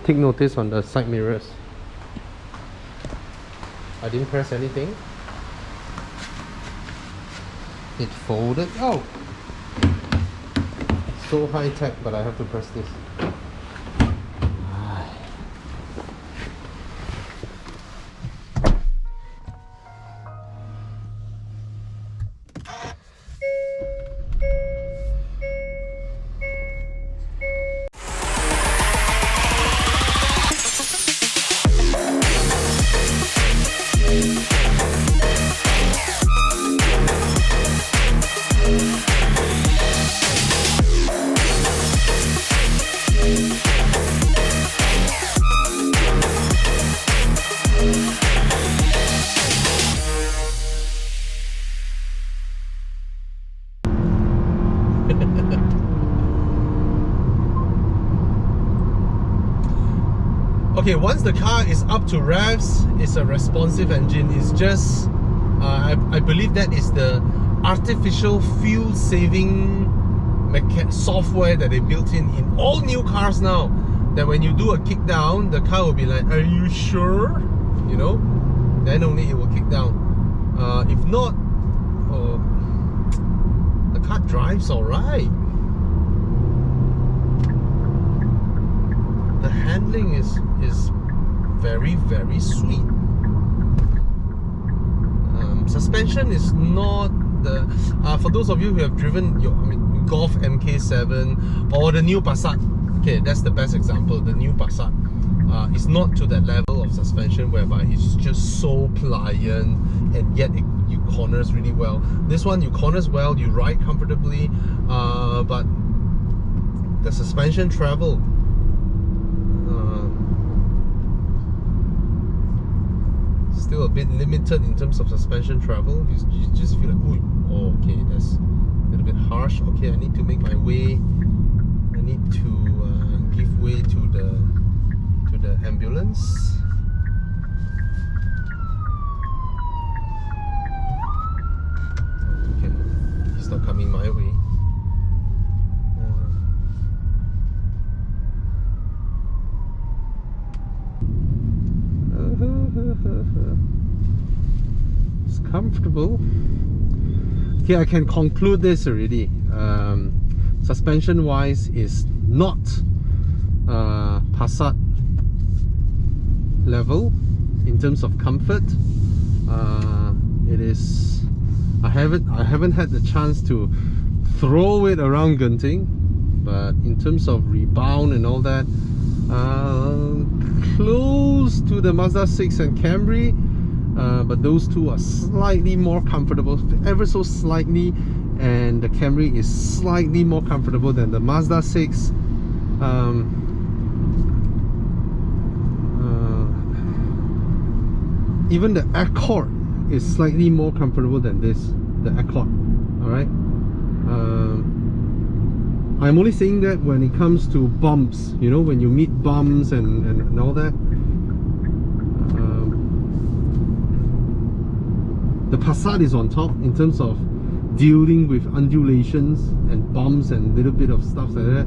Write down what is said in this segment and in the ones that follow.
take notice on the side mirrors. I didn't press anything. It folded out. So high tech, but I have to press this. Okay, once the car is up to revs, it's a responsive engine. It's just, I believe that is the artificial fuel saving software that they built in all new cars now. That when you do a kick down, the car will be like, "Are you sure?" You know, then only it will kick down. If not, the car drives alright. The handling is very, very sweet. Suspension is not the for those of you who have driven your Golf MK7 or the new Passat. Okay, that's the best example. The new Passat is not to that level of suspension whereby it's just so pliant and yet you corners really well. This one you corners well, you ride comfortably, but the suspension travel. Still a bit limited in terms of suspension travel. You just feel like, oh, okay, that's a little bit harsh. Okay, I need to make my way. I need to give way to the ambulance. Okay, he's not coming my way. It's comfortable. Okay, I can conclude this already. Suspension wise is not Passat level in terms of comfort. It is. I haven't had the chance to throw it around Genting, but in terms of rebound and all that, close to the Mazda 6 and Camry, but those two are slightly more comfortable, ever so slightly, and the Camry is slightly more comfortable than the Mazda 6. Even the Accord is slightly more comfortable than this, the Accord. Alright, I'm only saying that when it comes to bumps, you know, when you meet bumps and all that. The Passat is on top in terms of dealing with undulations and bumps and little bit of stuff like that.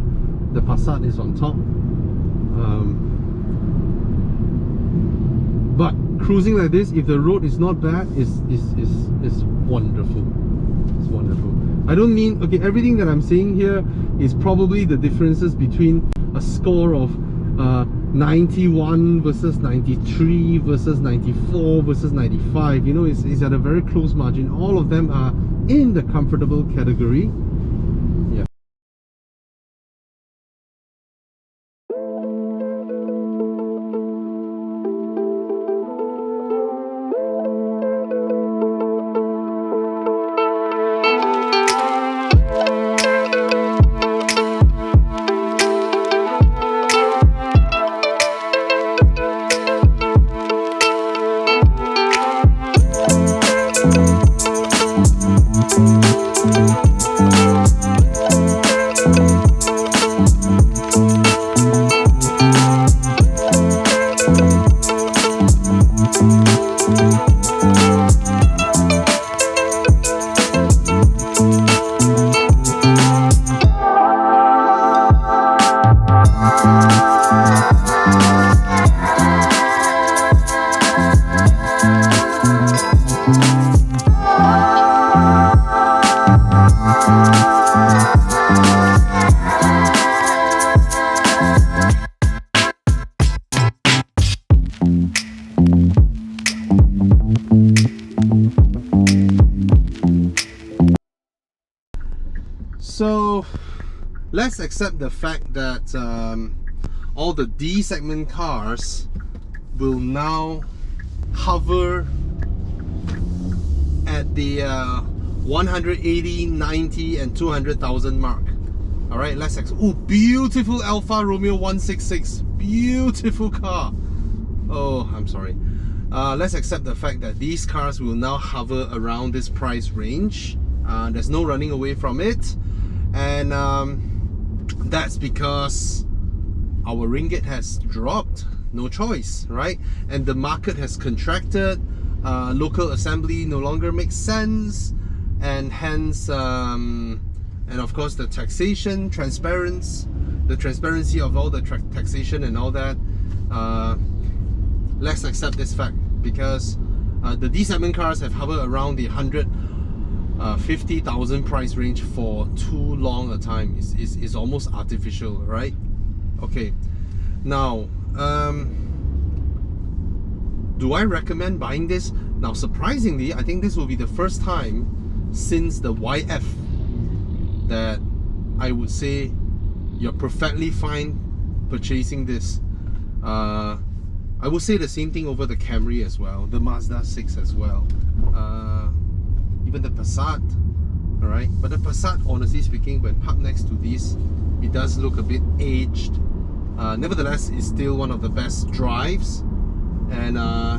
The Passat is on top. But cruising like this, if the road is not bad, is wonderful. It's wonderful. I don't mean, okay, everything that I'm saying here is probably the differences between a score of 91 versus 93 versus 94 versus 95. You know, it's at a very close margin. All of them are in the comfortable category. Yeah. So let's accept the fact that all the D segment cars will now hover at the 180, 90 and 200,000 mark. All right, let's oh, beautiful Alfa Romeo 166, beautiful car. Oh, I'm sorry. Let's accept the fact that these cars will now hover around this price range. There's no running away from it, and that's because our ringgit has dropped. No choice, right? And the market has contracted. Local assembly no longer makes sense, and hence and of course the taxation, the transparency of all the taxation and all that. Let's accept this fact, because the D segment cars have hovered around the 150,000 price range for too long a time. It's almost artificial, right? Okay, now do I recommend buying this? Now surprisingly, I think this will be the first time since the YF that I would say you're perfectly fine purchasing this. I would say the same thing over the Camry as well, the Mazda 6 as well, even the Passat. Alright, but the Passat, honestly speaking, when parked next to this, it does look a bit aged. Nevertheless, it's still one of the best drives. And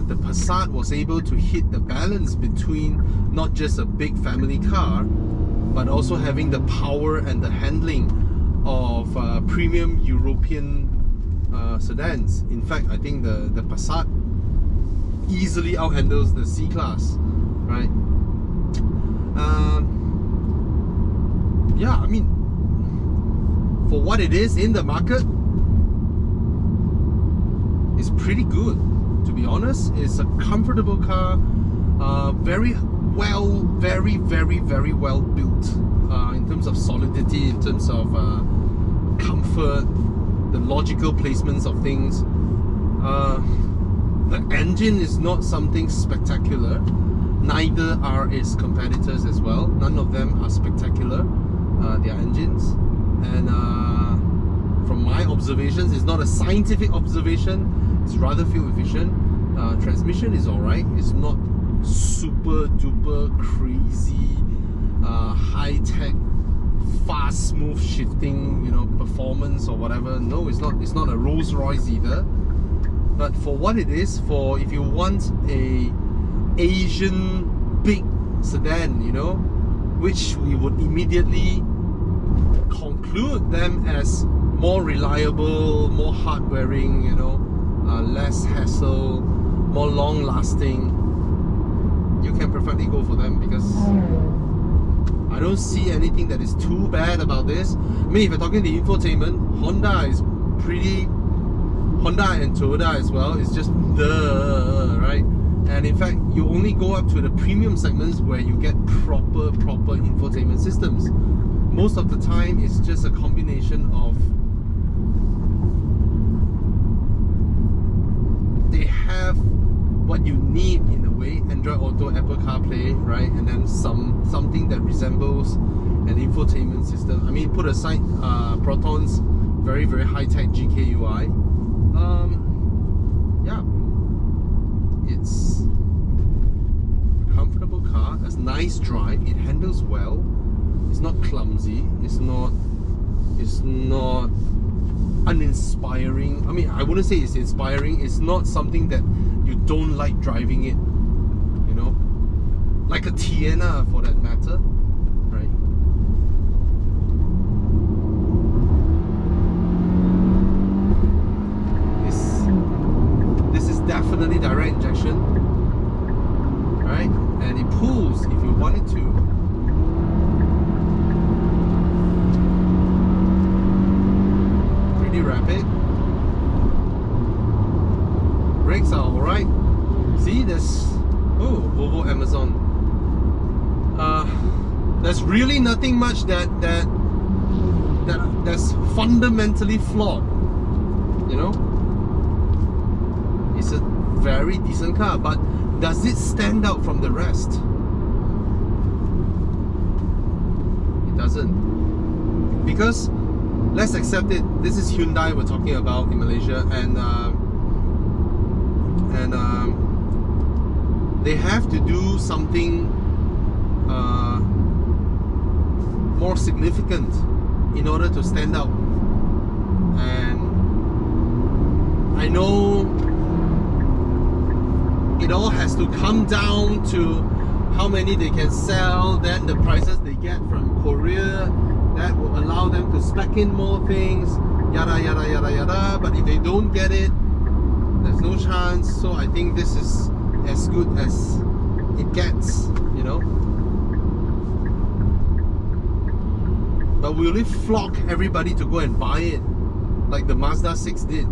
the Passat was able to hit the balance between not just a big family car, but also having the power and the handling of premium European sedans. In fact, I think the Passat easily outhandles the C-Class, right? Yeah, I mean, for what it is in the market, it's pretty good, to be honest. It's a comfortable car, very well built in terms of solidity, in terms of comfort, the logical placements of things. The engine is not something spectacular, neither are its competitors as well. None of them are spectacular, their engines. And from my observations, it's not a scientific observation, it's rather fuel efficient. Transmission is alright, it's not super duper crazy high-tech fast smooth shifting, you know, performance or whatever. No, it's not a Rolls Royce either. But for what it is, for if you want a Asian big sedan, you know, which we would immediately conclude them as more reliable, more hard-wearing, you know, less hassle, more long-lasting, you can perfectly go for them, because I don't see anything that is too bad about this. I mean, if you're talking the infotainment, Honda and Toyota as well, it's just right? And in fact, you only go up to the premium segments where you get proper infotainment systems. Most of the time, it's just a combination of they have what you need in a way: Android Auto, Apple CarPlay, right? And then something that resembles an infotainment system. I mean, put aside Proton's very high-tech GKUI. Yeah, it's a comfortable car, a nice drive, it handles well, it's not clumsy, it's not uninspiring. I mean, I wouldn't say it's inspiring. It's not something that you don't like driving it, you know, like a Tiana for that matter, right? This is definitely direct injection, right? And it pulls if you want it to. Rapid. Brakes are alright. See, there's Volvo Amazon. There's really nothing much that's fundamentally flawed. You know, it's a very decent car, but does it stand out from the rest? It doesn't. Because let's accept it, this is Hyundai we're talking about in Malaysia, and they have to do something more significant in order to stand out. And I know it all has to come down to how many they can sell, then the prices they get from Korea that will allow them to spec in more things, yada yada yada yada. But if they don't get it, there's no chance. So I think this is as good as it gets, you know. But will it flock everybody to go and buy it like the Mazda 6 did,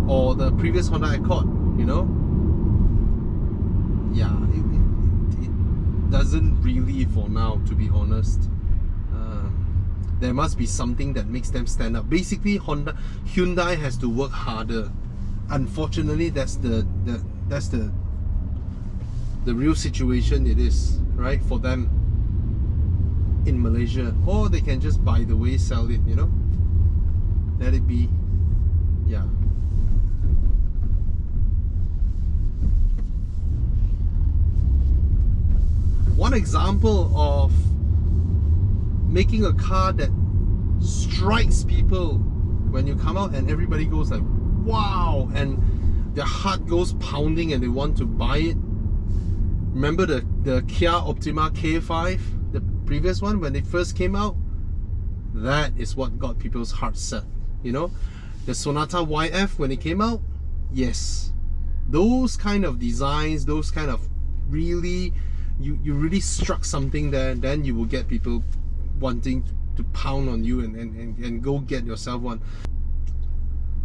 or the previous Honda Accord, you know? Yeah, it doesn't really for now, to be honest. There must be something that makes them stand up. Basically, Hyundai has to work harder. Unfortunately, that's the real situation it is, right, for them in Malaysia. Or they can just, by the way, sell it, you know, let it be. Yeah. One example of making a car that strikes people when you come out and everybody goes like, wow, and their heart goes pounding and they want to buy it. Remember the Kia Optima K5, the previous one, when it first came out? That is what got people's hearts set, you know? The Sonata YF, when it came out, yes, those kind of designs, those kind of really, you really struck something there, then you will get people wanting to pound on you and go get yourself one.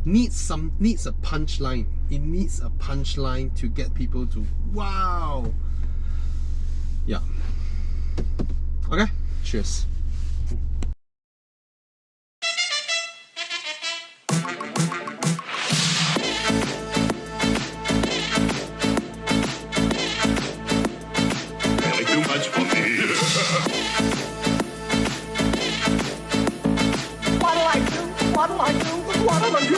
Needs a punchline. It needs a punchline to get people to wow. Yeah. Okay, cheers. Really too much for me. What'll I do? What'll I do? What'll I do?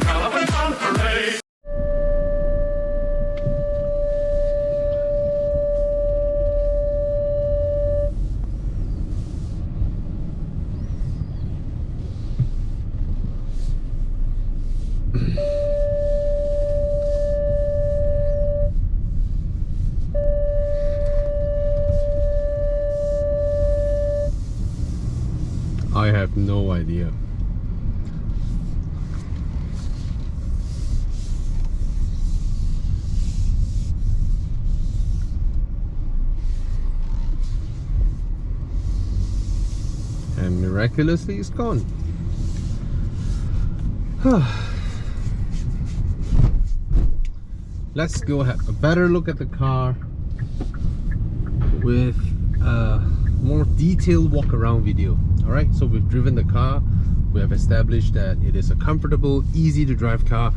Elephant on parade. I have no idea. And miraculously it's gone. Let's go have a better look at the car with a more detailed walk around video. Alright, so we've driven the car. We have established that it is a comfortable, easy to drive car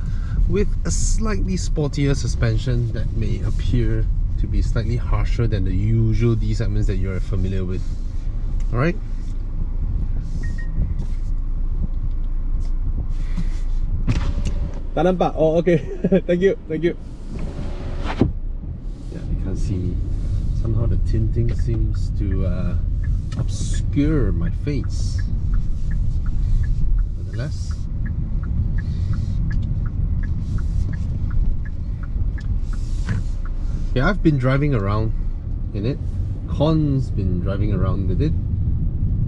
with a slightly sportier suspension that may appear to be slightly harsher than the usual D segments that you're familiar with. Alright. Tak nampak? Oh, okay. Thank you. Yeah, you can't see me. Somehow the tinting seems to obscure my face. Nevertheless, yeah, I've been driving around in it. Con's been driving around with it.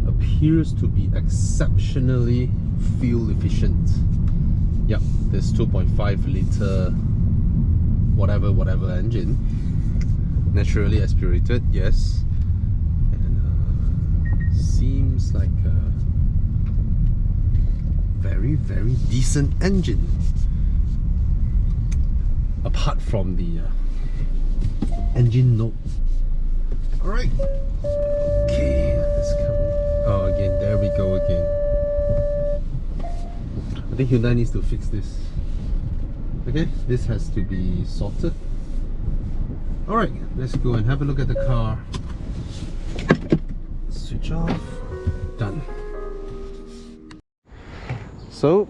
Appears to be exceptionally fuel efficient. Yep, this 2.5 liter whatever engine, naturally aspirated, yes, and seems like a very decent engine, apart from the engine note. All right, okay, that's coming. Oh, again, there we go again. I think Hyundai needs to fix this. Okay, this has to be sorted. Alright, let's go and have a look at the car. Switch off. Done. So,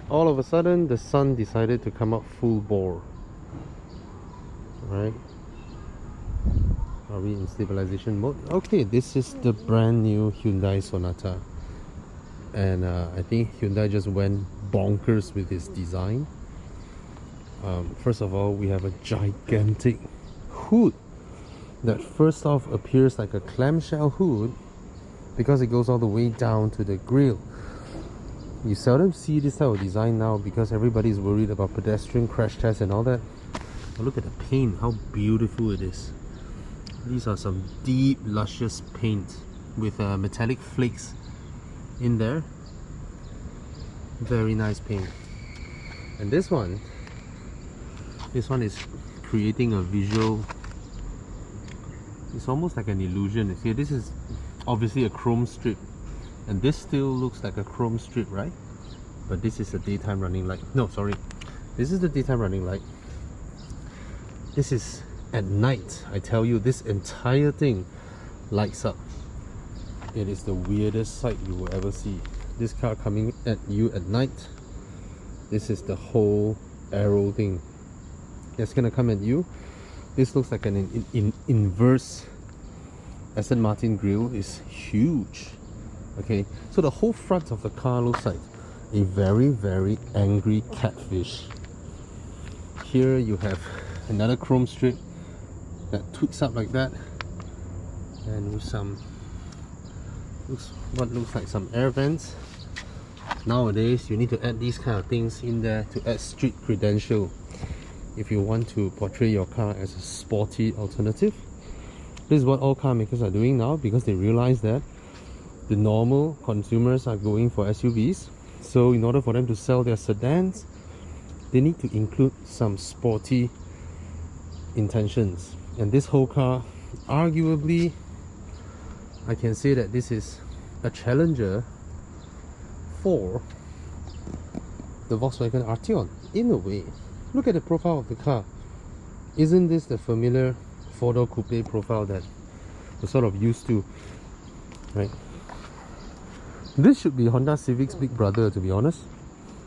all of a sudden, the sun decided to come up full bore. Right? Are we in stabilization mode? Okay, this is the brand new Hyundai Sonata. And I think Hyundai just went bonkers with its design. First of all, we have a gigantic hood that first off appears like a clamshell hood because it goes all the way down to the grille. You seldom see this type of design now because everybody's worried about pedestrian crash tests and all that. But look at the paint, how beautiful it is. These are some deep, luscious paint with metallic flakes in there. Very nice paint. And this one is creating a visual. It's almost like an illusion. See, this is obviously a chrome strip, and this still looks like a chrome strip, right? But this is a daytime running light. No, sorry, this is the daytime running light. This is at night. I tell you, this entire thing lights up. It is the weirdest sight you will ever see. This car coming at you at night. This is the whole arrow thing that's gonna come at you. This looks like an inverse Aston Martin grille. Is huge. Okay, so the whole front of the car looks like a very, very angry catfish. Here you have another chrome strip that tweaks up like that, and with some what looks like some air vents. Nowadays you need to add these kind of things in there to add street credential if you want to portray your car as a sporty alternative. This is what all car makers are doing now because they realize that the normal consumers are going for SUVs. So in order for them to sell their sedans, they need to include some sporty intentions. And this whole car, arguably, I can say that this is a challenger for the Volkswagen Arteon in a way. Look at the profile of the car. Isn't this the familiar four-door coupe profile that we're sort of used to, right? This should be Honda Civic's big brother, to be honest.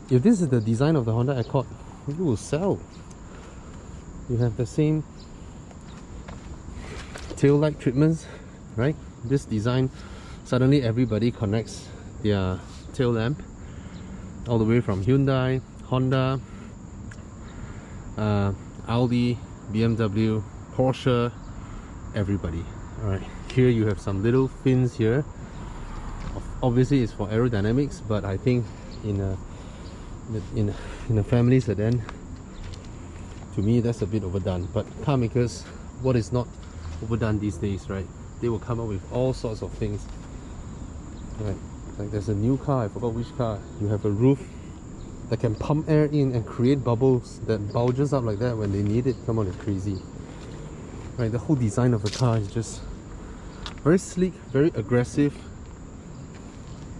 If this is the design of the Honda Accord, it will sell. You have the same tail light treatments, right? This design, suddenly everybody connects their tail lamp all the way from Hyundai, Honda, Audi, BMW, Porsche, everybody. Alright, here you have some little fins here. Obviously it's for aerodynamics, but I think in a family sedan, to me that's a bit overdone. But car makers, what is not overdone these days, right? They will come up with all sorts of things. Right, like there's a new car, I forgot which car. You have a roof that can pump air in and create bubbles that bulges up like that when they need it. Come on, it's crazy. Right, the whole design of the car is just very sleek, very aggressive,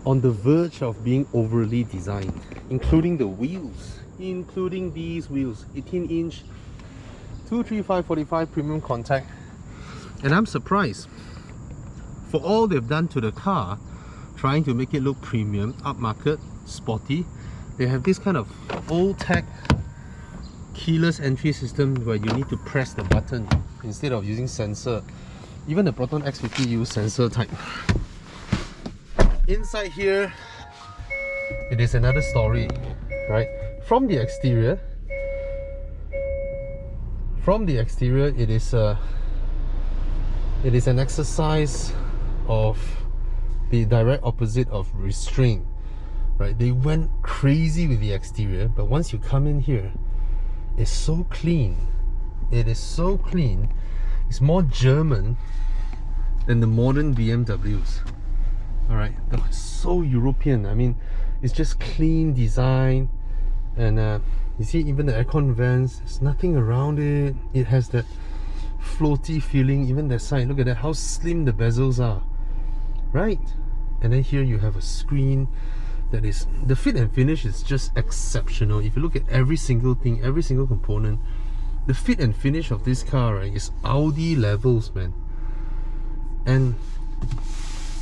on the verge of being overly designed, including the wheels, including these wheels, 18-inch 235/45 premium contact. And I'm surprised for all they've done to the car, trying to make it look premium, upmarket, sporty. They have this kind of old tech keyless entry system where you need to press the button instead of using sensor. Even the Proton X50 use sensor type. Inside here, it is another story, right? From the exterior, it is an exercise of the direct opposite of restraint, right? They went crazy with the exterior, but once you come in here, it's so clean. It is so clean. It's more German than the modern BMWs. Alright, it's so European. I mean, it's just clean design, and you see even the aircon vents, there's nothing around it. It has that floaty feeling. Even that side, look at that, how slim the bezels are, right? And then here you have a screen that is, the fit and finish is just exceptional. If you look at every single thing, every single component, the fit and finish of this car, right, is Audi levels, man. And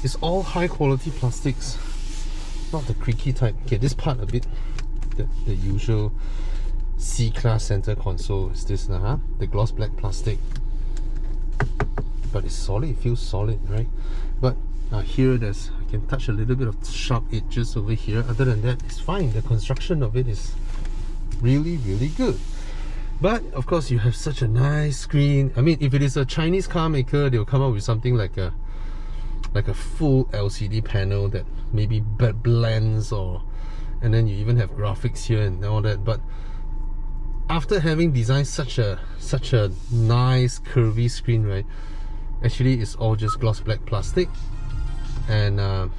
it's all high quality plastics, not the creaky type. Okay, this part a bit, the usual C-Class center console is this now, the gloss black plastic. But it's solid, it feels solid, right? But here I can touch a little bit of sharp edges over here. Other than that, it's fine. The construction of it is really, really good. But of course, you have such a nice screen. I mean, if it is a Chinese car maker, they'll come up with something like a full LCD panel that maybe blends, and then you even have graphics here and all that. But after having designed such a nice curvy screen, right, actually it's all just gloss black plastic, and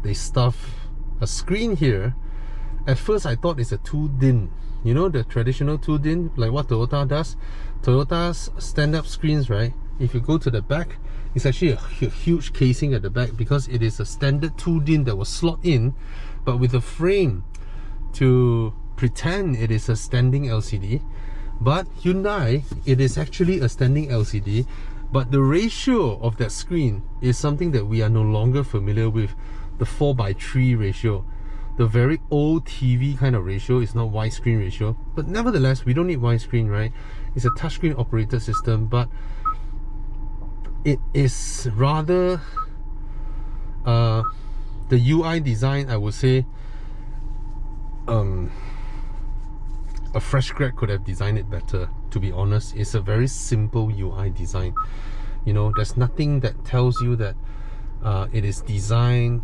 they stuff a screen here. At first I thought it's a 2-din, you know, the traditional 2-din, like what Toyota does. Toyota's stand-up screens, right, if you go to the back, it's actually a huge casing at the back, because it is a standard 2-din that was slot in, but with a frame to pretend it is a standing LCD. But Hyundai, it is actually a standing LCD, but the ratio of that screen is something that we are no longer familiar with, the 4:3 ratio. The very old TV kind of ratio is not widescreen ratio, but nevertheless, we don't need widescreen, right? It's a touchscreen operated system, but it is rather the UI design, I would say, a fresh grad could have designed it better, to be honest. It's a very simple UI design. You know, there's nothing that tells you that it is designed,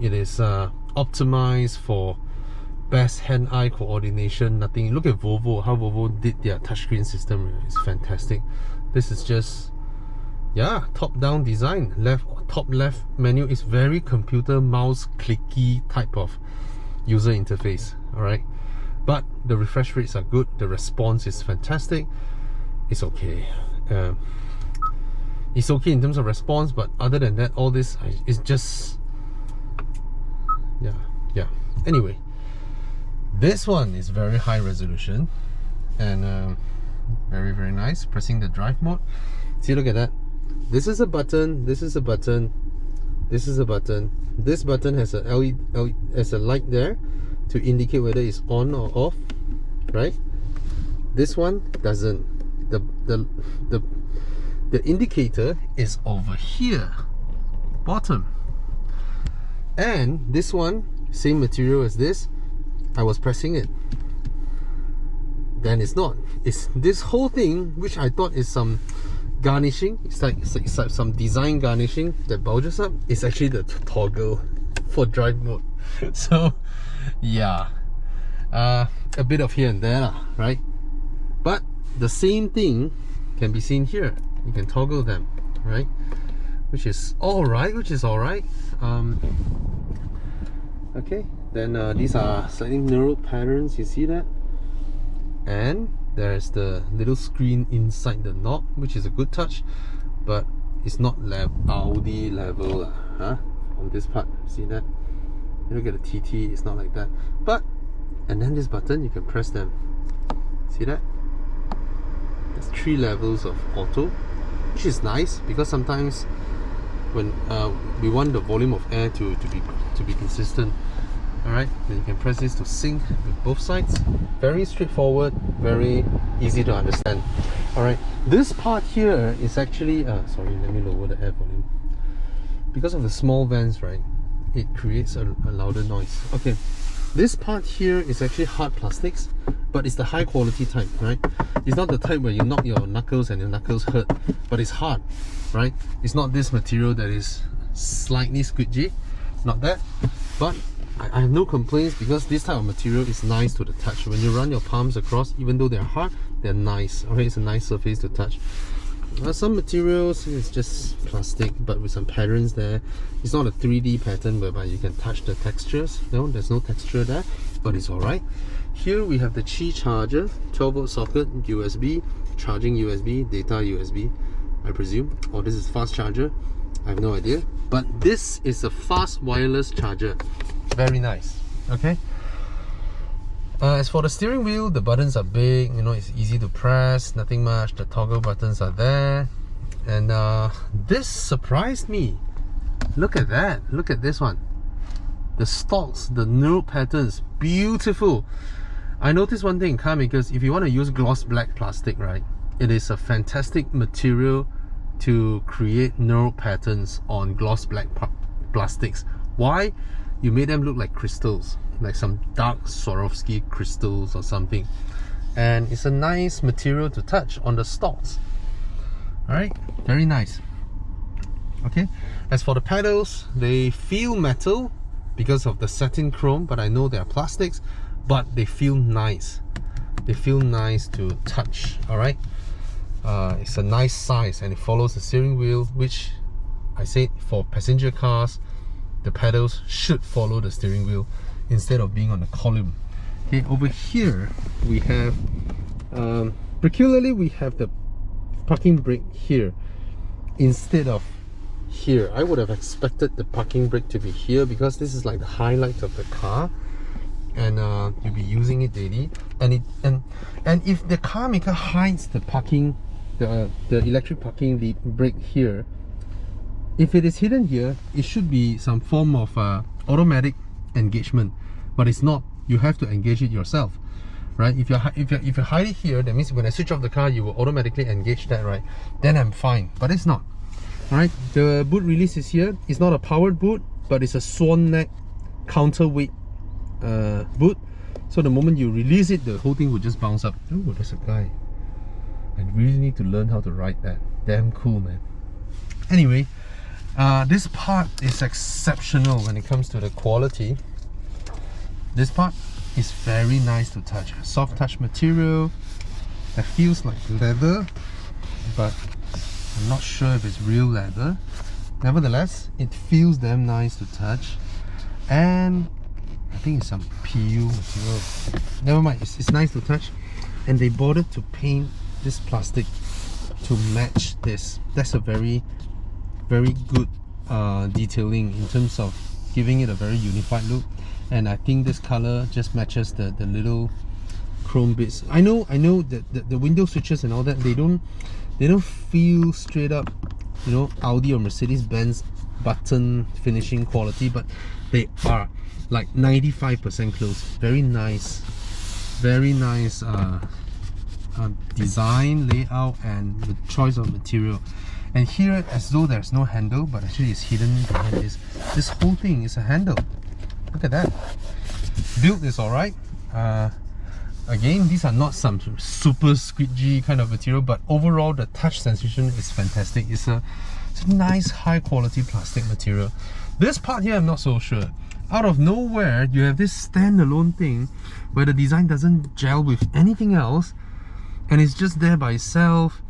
it is optimized for best hand-eye coordination. Nothing. Look at Volvo, how Volvo did their touchscreen system. It's fantastic. This is just, yeah, top-down design. Top left menu is very computer mouse clicky type of user interface. All right, but the refresh rates are good, the response is fantastic. It's okay. It's okay in terms of response, but other than that, all this is just, yeah. Anyway, this one is very high resolution and very, very nice. Pressing the drive mode, see, look at that. This is a button, this is a button, this is a button. This button has a LED, has a light there to indicate whether it's on or off, right? This one doesn't. The indicator is over here, bottom. And this one, same material as this. I was pressing it, then it's not. It's this whole thing, which I thought is some garnishing. It's like some design garnishing that bulges up. It's actually the toggle for drive mode. So yeah, a bit of here and there, right? But the same thing can be seen here. You can toggle them, right? Which is alright, okay, then these are slightly narrowed patterns, you see that? And there's the little screen inside the knob, which is a good touch, but it's not Audi level, huh? On this part, see that? You look at the TT, it's not like that. But, and then this button, you can press them. See that? There's 3 levels of auto, which is nice, because sometimes when we want the volume of air to be consistent. Alright, then you can press this to sync with both sides. Very straightforward, very easy to understand. Alright, this part here is actually, sorry, let me lower the air volume. Because of the small vents, right, it creates a louder noise. Okay, this part here is actually hard plastics, but it's the high quality type, right? It's not the type where you knock your knuckles and your knuckles hurt, but it's hard, right? It's not this material that is slightly squidgy, not that, but I have no complaints, because this type of material is nice to the touch. When you run your palms across, even though they're hard, they're nice. Okay, it's a nice surface to touch. Some materials is just plastic, but with some patterns there. It's not a 3D pattern whereby you can touch the textures. No, there's no texture there, but it's alright. Here we have the Qi charger, 12-volt socket, USB, charging USB, data USB, I presume. Or this is fast charger, I have no idea. But this is a fast wireless charger. Very nice. Okay. As for the steering wheel, the buttons are big, you know, it's easy to press, nothing much. The toggle buttons are there. And this surprised me. Look at that, look at this one. The stalks, the knurled patterns, beautiful. I noticed one thing in car makers, if you want to use gloss black plastic, right, it is a fantastic material to create knurled patterns on gloss black plastics. Why? You made them look like crystals, like some dark Swarovski crystals or something. And it's a nice material to touch on the stalks. Alright, very nice. Okay, as for the pedals, they feel metal because of the satin chrome, but I know they are plastics, but they feel nice. They feel nice to touch. Alright, it's a nice size and it follows the steering wheel, which I said for passenger cars, the pedals should follow the steering wheel instead of being on the column. Okay, over here we have, peculiarly we have the parking brake here instead of here. I would have expected the parking brake to be here because this is like the highlight of the car, and you'll be using it daily. And if the car maker hides the parking, the electric parking brake here, if it is hidden here, it should be some form of automatic engagement, but it's not. You have to engage it yourself, right? If you hide it here, that means when I switch off the car, you will automatically engage that, right? Then I'm fine, but it's not. All right, the boot release is here. It's not a powered boot, but it's a swan neck counterweight boot. So the moment you release it, the whole thing will just bounce up. Oh, there's a guy. I really need to learn how to ride that. Damn cool, man. Anyway, this part is exceptional when it comes to the quality. This part is very nice to touch. Soft touch material that feels like leather, but I'm not sure if it's real leather. Nevertheless, it feels damn nice to touch. And I think it's some PU material. Never mind, it's nice to touch. And they bothered to paint this plastic to match this. That's a very, very good detailing in terms of giving it a very unified look. And I think this color just matches the little chrome bits. I know that the window switches and all that, they don't feel straight up, you know, Audi or Mercedes-Benz button finishing quality, but they are like 95% close. Very nice design, layout, and the choice of material. And here, as though there's no handle, but actually it's hidden behind this whole thing is a handle. Look at that. Build is alright. Again, these are not some super squidgy kind of material, but overall the touch sensation is fantastic. It's a nice high quality plastic material. This part here, I'm not so sure. Out of nowhere, you have this standalone thing where the design doesn't gel with anything else, and it's just there by itself.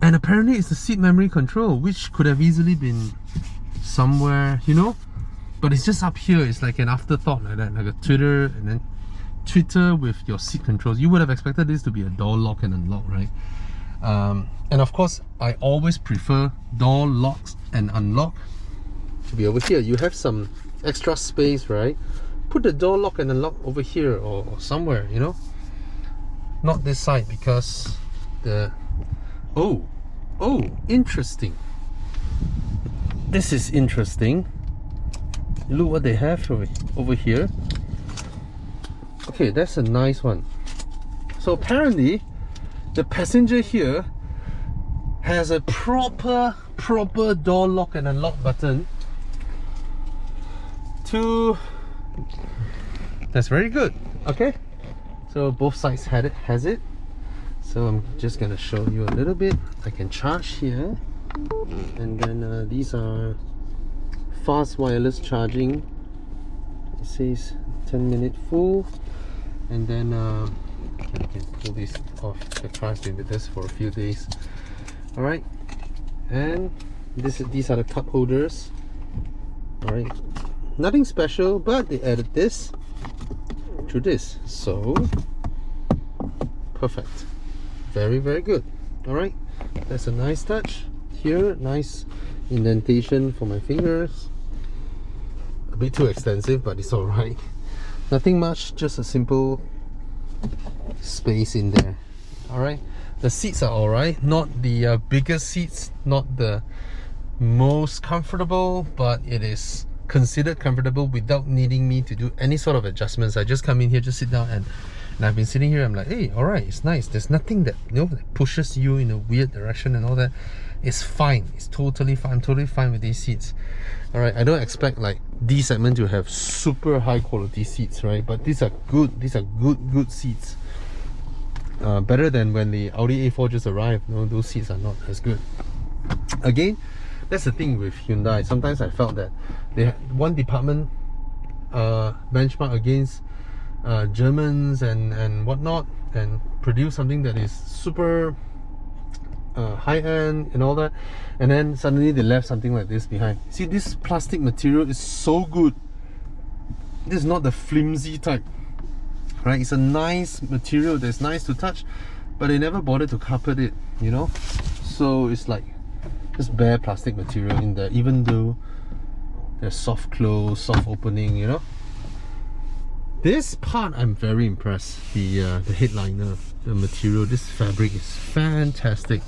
And apparently it's the seat memory control, which could have easily been somewhere, you know, but it's just up here. It's like an afterthought, like that, like a Twitter, and then Twitter with your seat controls. You would have expected this to be a door lock and unlock, right? And of course, I always prefer door locks and unlock to be over here. You have some extra space, right? Put the door lock and unlock over here or somewhere, you know, not this side, because the oh, interesting. This is interesting. Look what they have over here. Okay, that's a nice one. So apparently the passenger here has a proper door lock and unlock button to... That's very good. Okay, so both sides has it. So I'm just gonna show you a little bit. I can charge here, and then these are fast wireless charging. It says 10-minute full, and then I can pull this off. The car's been with this for a few days. All right, and these are the cup holders. All right, nothing special, but they added this to this, so perfect. Very, very good. All right, that's a nice touch here. Nice indentation for my fingers. A bit too extensive, but it's all right. Nothing much, just a simple space in there. Alright, the seats are alright, not the biggest seats, not the most comfortable, but it is considered comfortable without needing me to do any sort of adjustments. I just come in here, just sit down, and I've been sitting here, I'm like, hey, alright, it's nice. There's nothing that, you know, that pushes you in a weird direction and all that. It's fine, it's totally fine. I'm totally fine with these seats. Alright, I don't expect like D segment to have super high quality seats, right? But these are good seats. Better than when the Audi A4 just arrived. No, those seats are not as good. Again, that's the thing with Hyundai. Sometimes I felt that they had one department benchmark against Germans and whatnot, and produce something that is super high-end and all that, and then suddenly they left something like this behind. See, this plastic material is so good. This is not the flimsy type, right? It's a nice material that's nice to touch, but they never bothered to carpet it, you know. So it's like just bare plastic material in there, even though there's soft close, soft opening, you know. This part I'm very impressed. The headliner, the material, this fabric is fantastic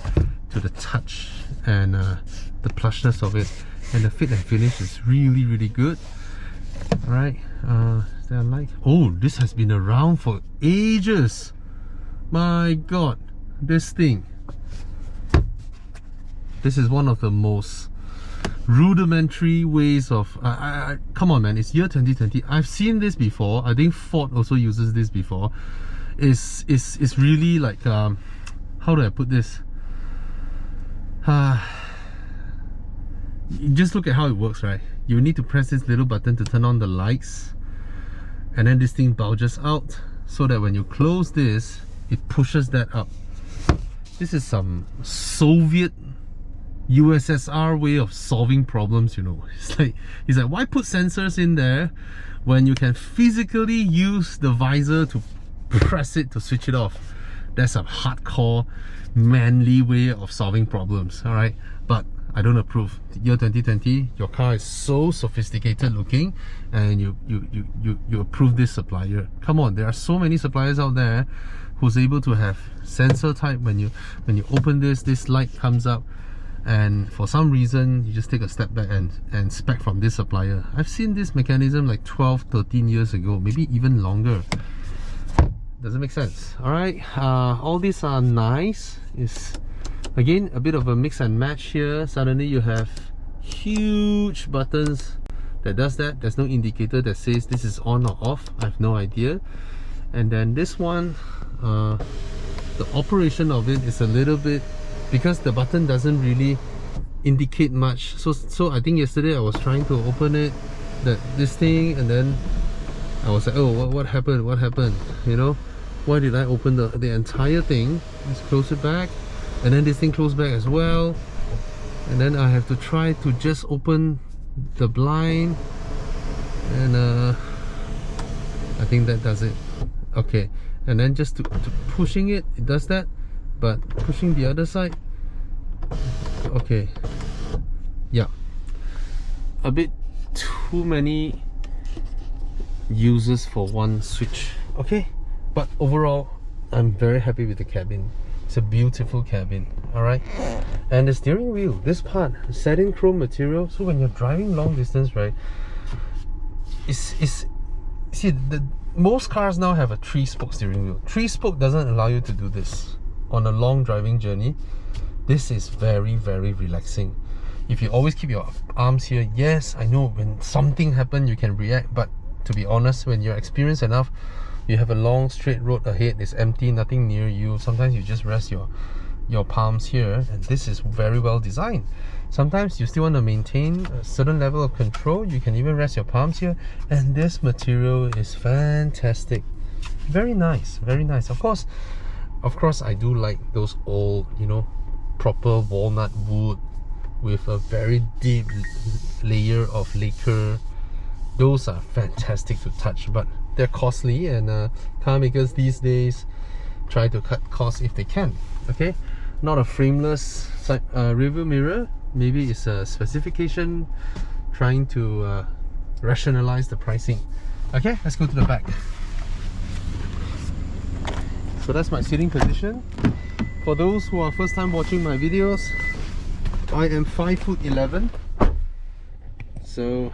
to the touch, and the plushness of it, and the fit and finish is really good. Alright, oh, this has been around for ages. My god, this thing. This is one of the most rudimentary ways of come on man, it's year 2020. I've seen this before. I think Ford also uses this before. It's really like how do I put this? Just look at how it works, right? You need to press this little button to turn on the lights, and then this thing bulges out so that when you close this, it pushes that up. This is some Soviet USSR way of solving problems, you know. He's like, why put sensors in there when you can physically use the visor to press it to switch it off? That's a hardcore, manly way of solving problems, alright? But I don't approve. Year 2020, your car is so sophisticated looking, and you approve this supplier. Come on, there are so many suppliers out there who's able to have sensor type. When you open this light comes up, and for some reason you just take a step back and spec from this supplier. I've seen this mechanism like 12-13 years ago, maybe even longer. Doesn't make sense. Alright, all these are nice. It's again a bit of a mix and match here. Suddenly you have huge buttons that does that. There's no indicator that says this is on or off. I have no idea. And then this one, the operation of it is a little bit, because the button doesn't really indicate much. So I think yesterday I was trying to open it, this thing, and then I was like, oh, what happened, you know? Why did I open the entire thing? Let's close it back, and then this thing closed back as well, and then I have to try to just open the blind, and I think that does it. Okay, and then just to pushing it does that, but pushing the other side, okay, yeah, a bit too many uses for one switch. Okay, but overall I'm very happy with the cabin. It's a beautiful cabin. Alright, and the steering wheel, this part, satin chrome material, so when you're driving long distance, right, see, most cars now have a 3-spoke steering wheel. 3-spoke doesn't allow you to do this on a long driving journey. This is very relaxing. If you always keep your arms here, yes, I know when something happens you can react, but to be honest, when you're experienced enough, you have a long straight road ahead, it's empty, nothing near you, sometimes you just rest your palms here, and this is very well designed. Sometimes you still want to maintain a certain level of control, you can even rest your palms here, and this material is fantastic. Very nice, very nice. Of course I do like those old, you know, proper walnut wood with a very deep layer of lacquer. Those are fantastic to touch, but they're costly, and car makers these days try to cut costs if they can. Okay, not a frameless rearview mirror. Maybe it's a specification trying to rationalize the pricing. Okay, let's go to the back. So that's my sitting position. For those who are first time watching my videos, I am 5'11". So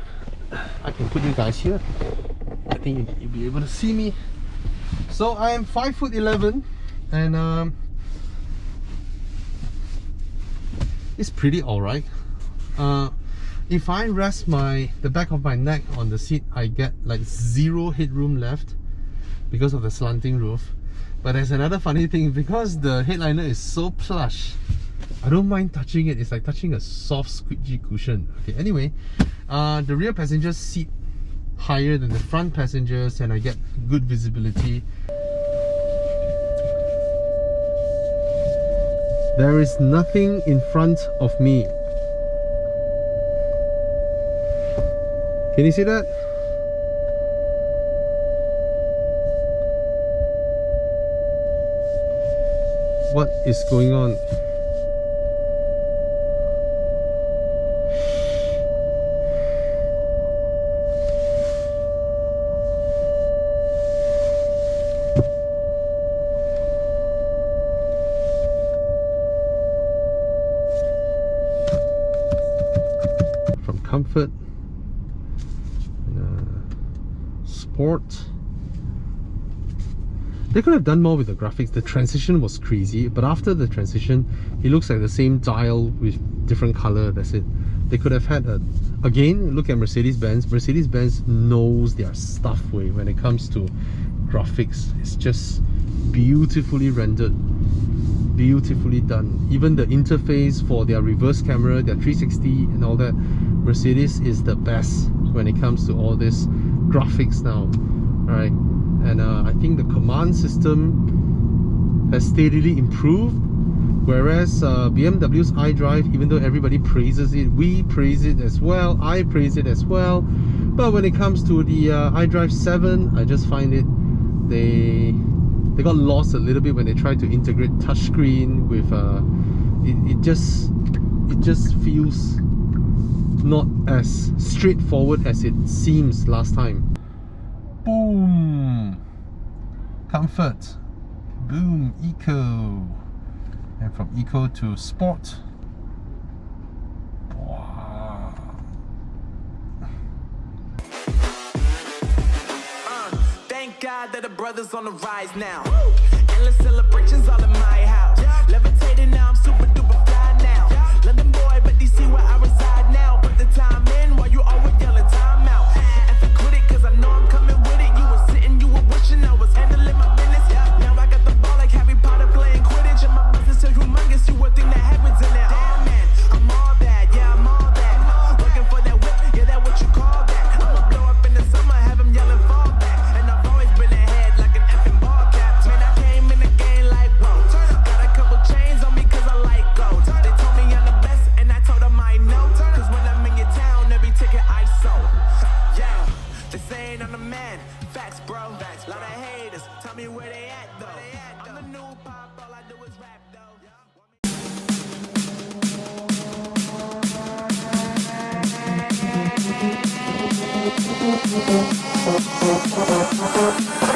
I can put you guys here. I think you'll be able to see me. So I am 5'11", and it's pretty alright. If I rest the back of my neck on the seat, I get like zero headroom left because of the slanting roof. But there's another funny thing, because the headliner is so plush, I don't mind touching it. It's like touching a soft squidgy cushion. Okay, anyway, the rear passengers sit higher than the front passengers, and I get good visibility. There is nothing in front of me. Can you see that? What is going on? From comfort, sport. They could have done more with the graphics. The transition was crazy, but after the transition, it looks like the same dial with different color. That's it. They could have had again, look at Mercedes-Benz. Mercedes-Benz knows their stuff when it comes to graphics. It's just beautifully rendered, beautifully done. Even the interface for their reverse camera, their 360 and all that, Mercedes is the best when it comes to all this graphics now, right? And I think the command system has steadily improved, whereas BMW's iDrive, even though everybody praises it, we praise it as well, I praise it as well, but when it comes to the iDrive 7, I just find it they got lost a little bit when they tried to integrate touchscreen with it just feels not as straightforward as it seems last time. Boom! Comfort. Boom! Eco. And from Eco to Sport. Wow. Thank God that the brothers on the rise now. Endless celebrations all in my house. Levitating now, I'm super duper fly now. London boy, but DC where I reside now. Put the time in while you always yelling time out. And if quit it, cause I know I'm coming with it. You were sitting, you were wishing I was handling my business. Now I got the ball like Harry Potter playing Quidditch. And my business is humongous, you would think that happens in there. Damn man, I'm all that, yeah, I'm all that. Working for that whip, yeah, that what you call that. I'ma blow up in the summer, have them yelling fall back. And I've always been ahead like an effing ball cap. Man, I came in the game like, whoa. Got a couple chains on me cause I like gold. They told me I'm the best and I told them I know. Cause when I'm in your town, every ticket I sold. Yeah, they saying I'm the man. Facts, bro. Lot of haters, tell me where they at though. I'm the new pop, all I do is rap though.